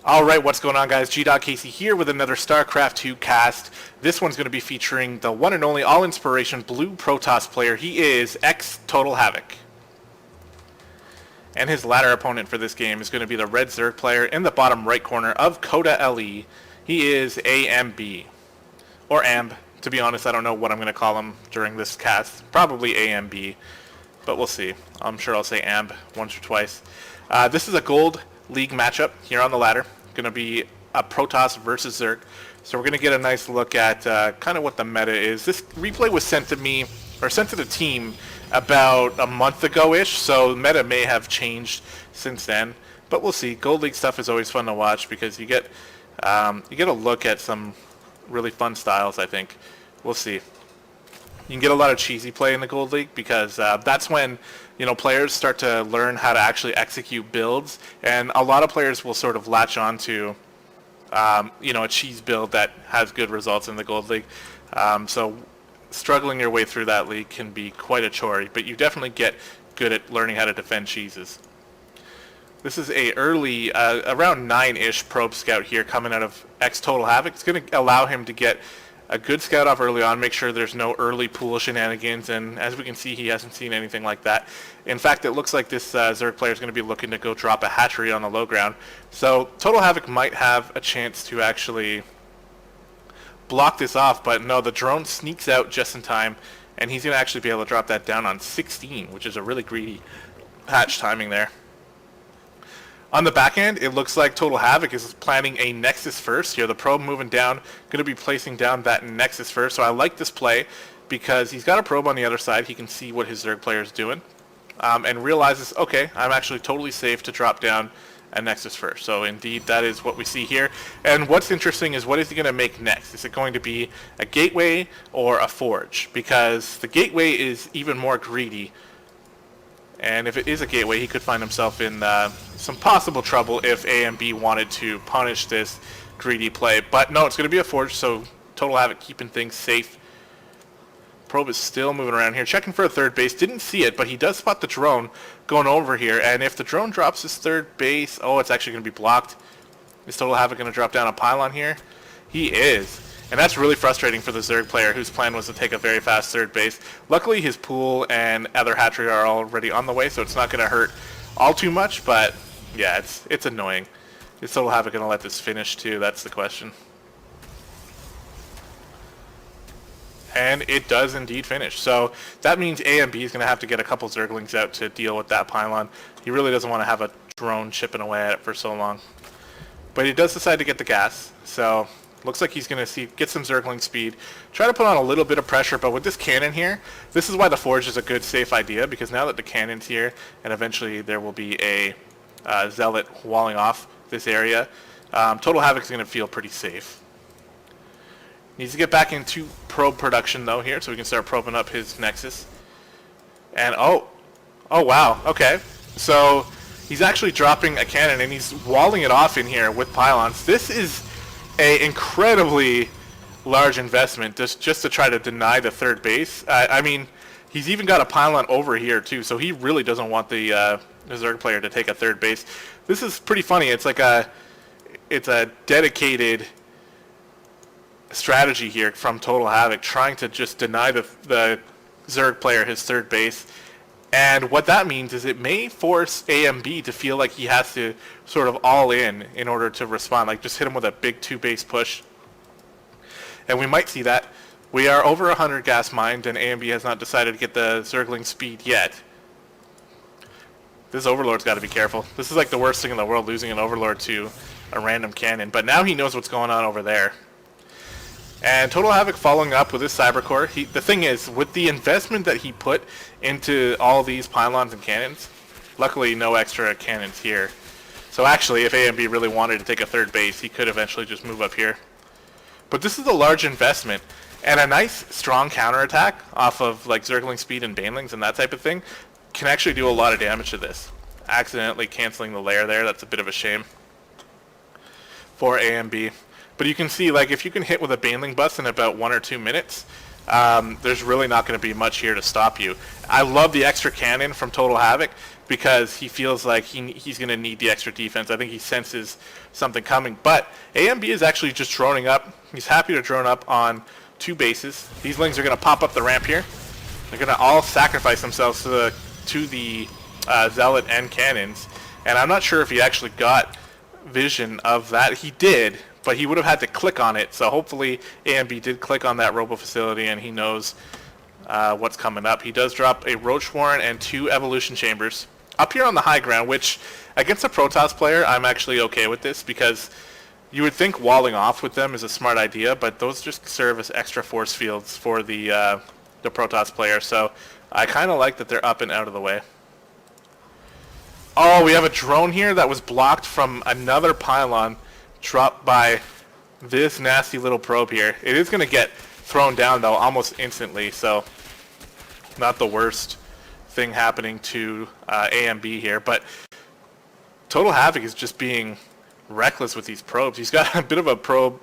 Alright, what's going on, guys? gdoggcasey here with another StarCraft 2 cast. This one's going to be featuring the one and only all-inspiration blue Protoss player. He is xTotalHavok. And his ladder opponent for this game is going to be the red Zerg player in the bottom right corner of Coda LE. He is AMB. Or AMB. To be honest, I don't know what I'm going to call him during this cast. Probably AMB. But we'll see. I'm sure I'll say AMB once or twice. This is a gold league matchup here on the ladder. Going to be a Protoss versus Zerg. So we're going to get a nice look at kind of what the meta is. This replay was sent to me, or sent to the team, about a month ago-ish, so meta may have changed since then. But we'll see. Gold League stuff is always fun to watch because you get a look at some really fun styles, I think. We'll see. You can get a lot of cheesy play in the Gold League because that's when players start to learn how to actually execute builds, and a lot of players will sort of latch on to a cheese build that has good results in the Gold League. So struggling your way through that league can be quite a chore, but you definitely get good at learning how to defend cheeses. This is a early, around 9-ish probe scout here coming out of xTotalHavok. It's going to allow him to get a good scout off early on, make sure there's no early pool shenanigans, and as we can see, he hasn't seen anything like that. In fact, it looks like this Zerg player is going to be looking to go drop a hatchery on the low ground. So TotalHavok might have a chance to actually block this off, but no, the drone sneaks out just in time, and he's going to actually be able to drop that down on 16, which is a really greedy hatch timing there. On the back end, it looks like TotalHavok is planning a Nexus first. Here, the probe moving down, going to be placing down that Nexus first. So I like this play because he's got a probe on the other side. He can see what his Zerg player is doing and realizes, okay, I'm actually totally safe to drop down a Nexus first. So indeed, that is what we see here. And what's interesting is, what is he going to make next? Is it going to be a gateway or a forge? Because the gateway is even more greedy. And if it is a gateway, he could find himself in some possible trouble if AMB wanted to punish this greedy play. But no, it's going to be a forge, so TotalHavok keeping things safe. Probe is still moving around here, checking for a third base. Didn't see it, but he does spot the drone going over here. And if the drone drops his third base, oh, it's actually going to be blocked. Is TotalHavok going to drop down a pylon here? He is. And that's really frustrating for the Zerg player, whose plan was to take a very fast third base. Luckily, his pool and other hatchery are already on the way, so it's not going to hurt all too much. But yeah, it's annoying. Is TotalHavok going to let this finish too? That's the question. And it does indeed finish. So that means AMB is going to have to get a couple Zerglings out to deal with that pylon. He really doesn't want to have a drone chipping away at it for so long. But he does decide to get the gas, so looks like he's going to get some Zergling speed, try to put on a little bit of pressure, but with this cannon here, this is why the Forge is a good, safe idea, because now that the cannon's here, and eventually there will be a Zealot walling off this area, TotalHavok is going to feel pretty safe. Needs to get back into probe production, though, here, so we can start probing up his Nexus. And, oh wow, okay. So he's actually dropping a cannon, and he's walling it off in here with pylons. This is a incredibly large investment just to try to deny the third base. I mean, he's even got a pylon over here too, so he really doesn't want the Zerg player to take a third base. This is pretty funny. It's like a dedicated strategy here from TotalHavok, trying to just deny the Zerg player his third base. And what that means is it may force AMB to feel like he has to sort of all in order to respond, like just hit him with a big 2-base push. And we might see that. We are over 100 gas mined, and AMB has not decided to get the Zergling speed yet. This Overlord's got to be careful. This is like the worst thing in the world, losing an Overlord to a random cannon. But now he knows what's going on over there. And TotalHavok following up with his Cybercore. The thing is, with the investment that he put into all these pylons and cannons, luckily no extra cannons here. So actually, if AMB really wanted to take a third base, he could eventually just move up here. But this is a large investment, and a nice strong counterattack off of like Zergling speed and Banelings and that type of thing can actually do a lot of damage to this. Accidentally canceling the lair there, that's a bit of a shame for AMB. But you can see, like, if you can hit with a Baneling bust in about 1 or 2 minutes, there's really not going to be much here to stop you. I love the extra cannon from TotalHavok because he feels like he's going to need the extra defense. I think he senses something coming. But AMB is actually just droning up. He's happy to drone up on 2 bases. These Lings are going to pop up the ramp here. They're going to all sacrifice themselves to the Zealot and Cannons. And I'm not sure if he actually got vision of that. He did, but he would have had to click on it. So hopefully AMB did click on that Robo Facility and he knows what's coming up. He does drop a Roach Warren and 2 Evolution Chambers up here on the high ground, which against a Protoss player, I'm actually okay with this because you would think walling off with them is a smart idea, but those just serve as extra force fields for the Protoss player. So I kind of like that they're up and out of the way. Oh, we have a drone here that was blocked from another pylon dropped by this nasty little probe here. It is going to get thrown down, though, almost instantly, so not the worst thing happening to AMB here. But TotalHavok is just being reckless with these probes. He's got a bit of a probe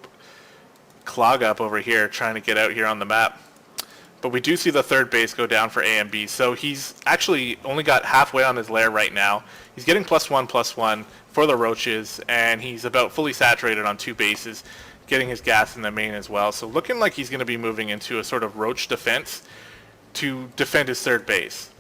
clog up over here trying to get out here on the map. But we do see the 3rd base go down for AMB, so he's actually only got halfway on his lair right now. He's getting +1/+1 for the Roaches, and he's about fully saturated on 2 bases, getting his gas in the main as well. So looking like he's going to be moving into a sort of Roach defense to defend his 3rd base.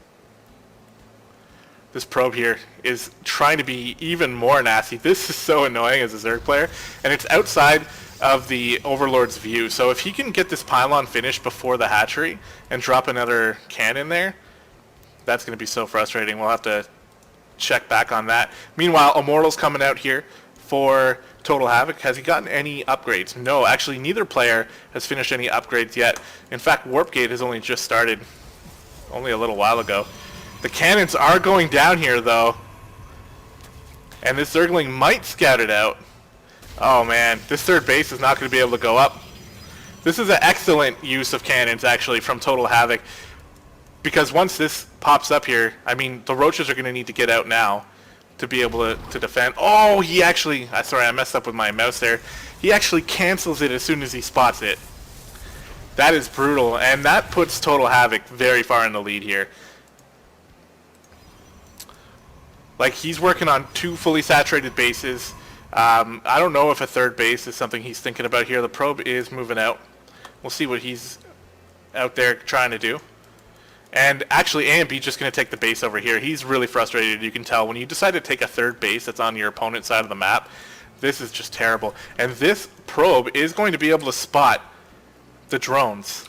This probe here is trying to be even more nasty. This is so annoying as a Zerg player, and it's outside of the Overlord's view. So if he can get this pylon finished before the hatchery and drop another cannon there, that's going to be so frustrating. We'll have to check back on that. Meanwhile, Immortal's coming out here for TotalHavok. Has he gotten any upgrades? No, actually neither player has finished any upgrades yet. In fact, Warp Gate has only just started only a little while ago. The cannons are going down here though, and this Zergling might scout it out. Oh man, this 3rd base is not going to be able to go up. This is an excellent use of cannons actually from TotalHavok, because once this pops up here, I mean, the Roaches are going to need to get out now to be able to defend. Oh, he actually, sorry, I messed up with my mouse there. He actually cancels it as soon as he spots it. That is brutal, and that puts TotalHavok very far in the lead here. Like, he's working on 2 fully saturated bases. I don't know if a 3rd base is something he's thinking about here. The probe is moving out. We'll see what he's out there trying to do. And actually, AMB just going to take the base over here. He's really frustrated, you can tell. When you decide to take a 3rd base that's on your opponent's side of the map, this is just terrible. And this probe is going to be able to spot the drones.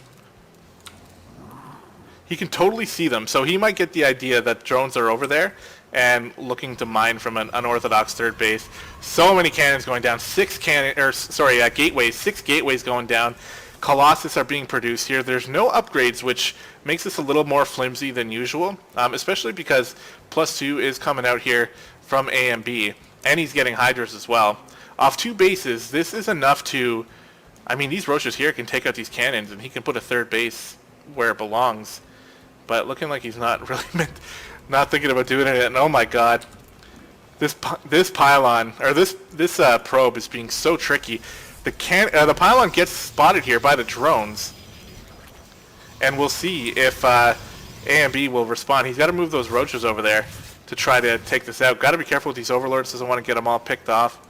He can totally see them, so he might get the idea that drones are over there and looking to mine from an unorthodox 3rd base. So many cannons going down. 6 gateways. 6 gateways going down. Colossus are being produced here. There's no upgrades, which makes this a little more flimsy than usual, especially because +2 is coming out here from AMB, and he's getting Hydras as well. Off 2 bases, this is enough to... I mean, these Roaches here can take out these cannons, and he can put a 3rd base where it belongs. But looking like he's not really not thinking about doing it. And oh my god, this pylon, or this probe is being so tricky. The pylon gets spotted here by the drones, and we'll see if AMB will respond. He's got to move those Roaches over there to try to take this out. Got to be careful with these Overlords. Doesn't want to get them all picked off.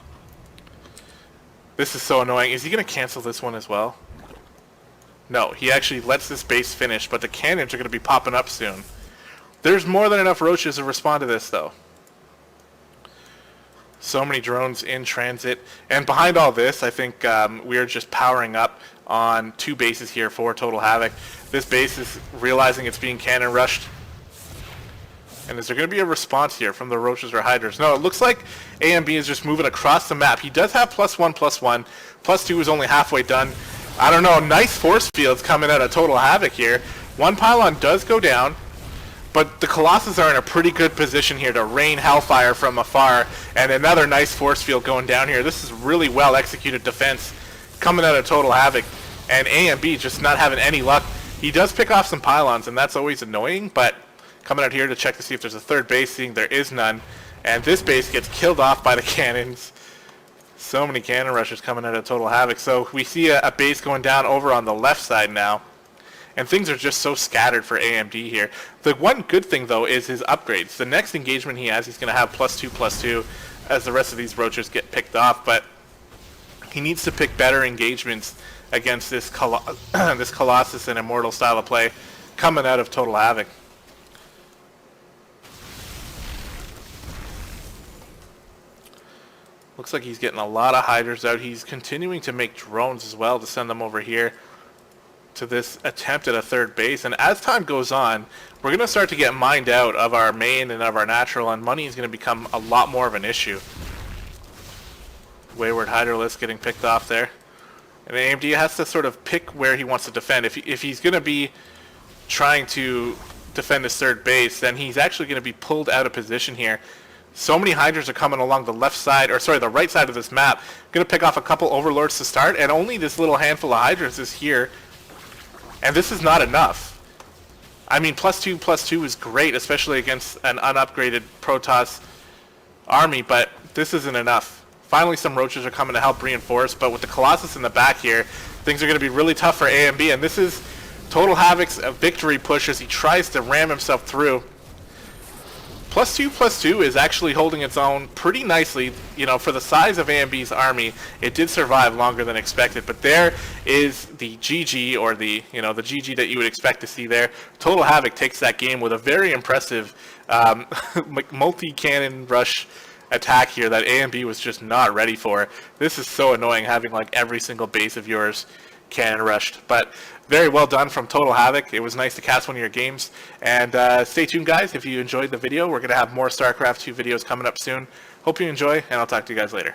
This is so annoying. Is he going to cancel this one as well? No, he actually lets this base finish, but the cannons are going to be popping up soon. There's more than enough Roaches to respond to this, though. So many drones in transit. And behind all this, I think we're just powering up on 2 bases here for TotalHavok. This base is realizing it's being cannon rushed. And is there going to be a response here from the Roaches or Hydras? No, it looks like AMB is just moving across the map. He does have +1/+1. +2 is only halfway done. I don't know, nice force fields coming out of TotalHavok here. 1 pylon does go down, but the Colossus are in a pretty good position here to rain hellfire from afar, and another nice force field going down here. This is really well executed defense coming out of TotalHavok, and AMB just not having any luck. He does pick off some pylons, and that's always annoying, but coming out here to check to see if there's a 3rd base, seeing there is none, and this base gets killed off by the cannons. So many cannon rushers coming out of TotalHavok. So we see a base going down over on the left side now. And things are just so scattered for AMD here. The one good thing, though, is his upgrades. The next engagement he has, he's going to have +2/+2 as the rest of these roaches get picked off. But he needs to pick better engagements against this this Colossus and Immortal style of play coming out of TotalHavok. Looks like he's getting a lot of hydras out. He's continuing to make drones as well to send them over here to this attempt at a third base. And as time goes on, we're going to start to get mined out of our main and of our natural, and money is going to become a lot more of an issue. Wayward Hydralisk getting picked off there. And AMD has to sort of pick where he wants to defend. If he's going to be trying to defend his third base, then he's actually going to be pulled out of position here. So many hydras are coming along the left side, or sorry, the right side of this map. Going to pick off a couple overlords to start, and only this little handful of hydras is here. And this is not enough. I mean, +2/+2 is great, especially against an unupgraded Protoss army, but this isn't enough. Finally, some roaches are coming to help reinforce, but with the Colossus in the back here, things are going to be really tough for AMB, and this is TotalHavok's victory push as he tries to ram himself through. +2/+2 is actually holding its own pretty nicely. You know, for the size of AMB's army, it did survive longer than expected. But there is the GG, or the the GG that you would expect to see there. TotalHavok takes that game with a very impressive multi-cannon rush attack here that AMB was just not ready for. This is so annoying, having like every single base of yours cannon rushed. But very well done from TotalHavok. It was nice to cast one of your games. And stay tuned, guys. If you enjoyed the video, we're going to have more StarCraft 2 videos coming up soon. Hope you enjoy, and I'll talk to you guys later.